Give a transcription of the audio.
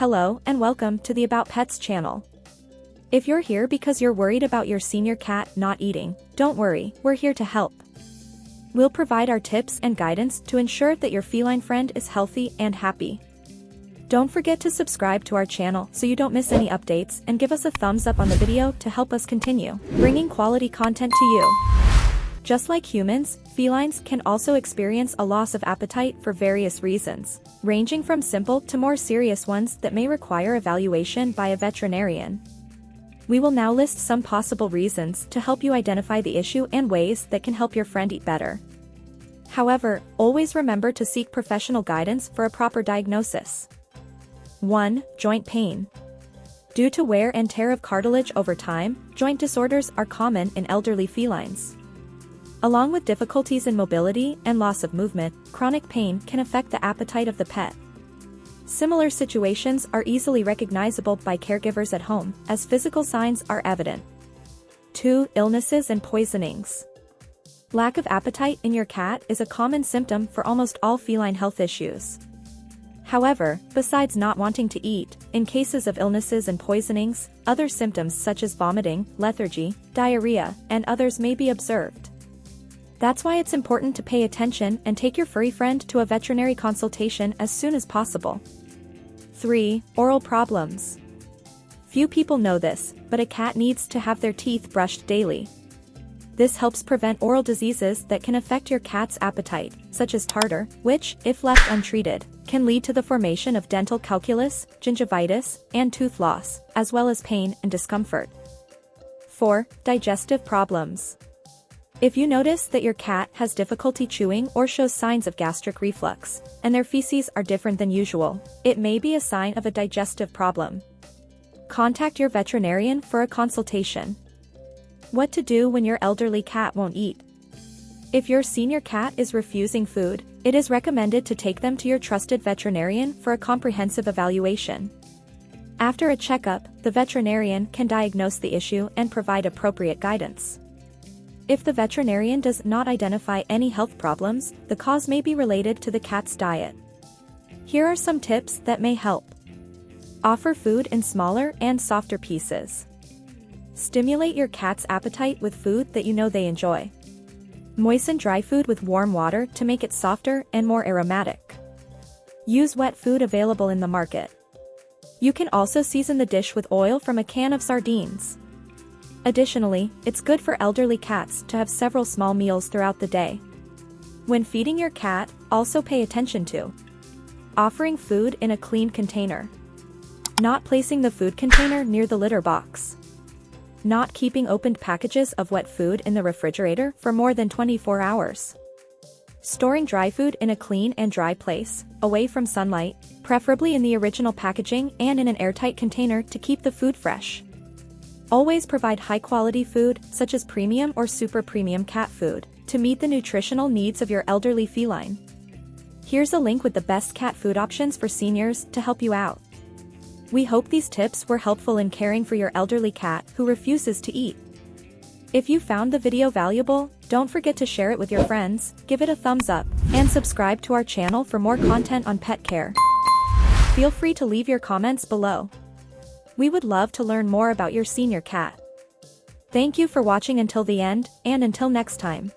Hello and welcome to the About Pets channel. If you're here because you're worried about your senior cat not eating, don't worry, we're here to help. We'll provide our tips and guidance to ensure that your feline friend is healthy and happy. Don't forget to subscribe to our channel so you don't miss any updates, and give us a thumbs up on the video to help us continue bringing quality content to you. Just like humans, felines can also experience a loss of appetite for various reasons, ranging from simple to more serious ones that may require evaluation by a veterinarian. We will now list some possible reasons to help you identify the issue and ways that can help your friend eat better. However, always remember to seek professional guidance for a proper diagnosis. 1. Joint pain. Due to wear and tear of cartilage over time, joint disorders are common in elderly felines. Along with difficulties in mobility and loss of movement, chronic pain can affect the appetite of the pet. Similar situations are easily recognizable by caregivers at home, as physical signs are evident. 2. Illnesses and poisonings. Lack of appetite in your cat is a common symptom for almost all feline health issues. However, besides not wanting to eat, in cases of illnesses and poisonings, other symptoms such as vomiting, lethargy, diarrhea, and others may be observed. That's why it's important to pay attention and take your furry friend to a veterinary consultation as soon as possible. 3. Oral problems. Few people know this, but a cat needs to have their teeth brushed daily. This helps prevent oral diseases that can affect your cat's appetite, such as tartar, which, if left untreated, can lead to the formation of dental calculus, gingivitis, and tooth loss, as well as pain and discomfort. 4. Digestive problems. If you notice that your cat has difficulty chewing or shows signs of gastric reflux, and their feces are different than usual, it may be a sign of a digestive problem. Contact your veterinarian for a consultation. What to do when your elderly cat won't eat. If your senior cat is refusing food, it is recommended to take them to your trusted veterinarian for a comprehensive evaluation. After a checkup, the veterinarian can diagnose the issue and provide appropriate guidance. If the veterinarian does not identify any health problems, the cause may be related to the cat's diet. Here are some tips that may help. Offer food in smaller and softer pieces. Stimulate your cat's appetite with food that you know they enjoy. Moisten dry food with warm water to make it softer and more aromatic. Use wet food available in the market. You can also season the dish with oil from a can of sardines. Additionally, it's good for elderly cats to have several small meals throughout the day. When feeding your cat, also pay attention to offering food in a clean container, not placing the food container near the litter box, not keeping opened packages of wet food in the refrigerator for more than 24 hours, storing dry food in a clean and dry place, away from sunlight, preferably in the original packaging and in an airtight container to keep the food fresh. Always provide high-quality food, such as premium or super premium cat food, to meet the nutritional needs of your elderly feline. Here's a link with the best cat food options for seniors to help you out. We hope these tips were helpful in caring for your elderly cat who refuses to eat. If you found the video valuable, don't forget to share it with your friends, give it a thumbs up, and subscribe to our channel for more content on pet care. Feel free to leave your comments below. We would love to learn more about your senior cat. Thank you for watching until the end, and until next time.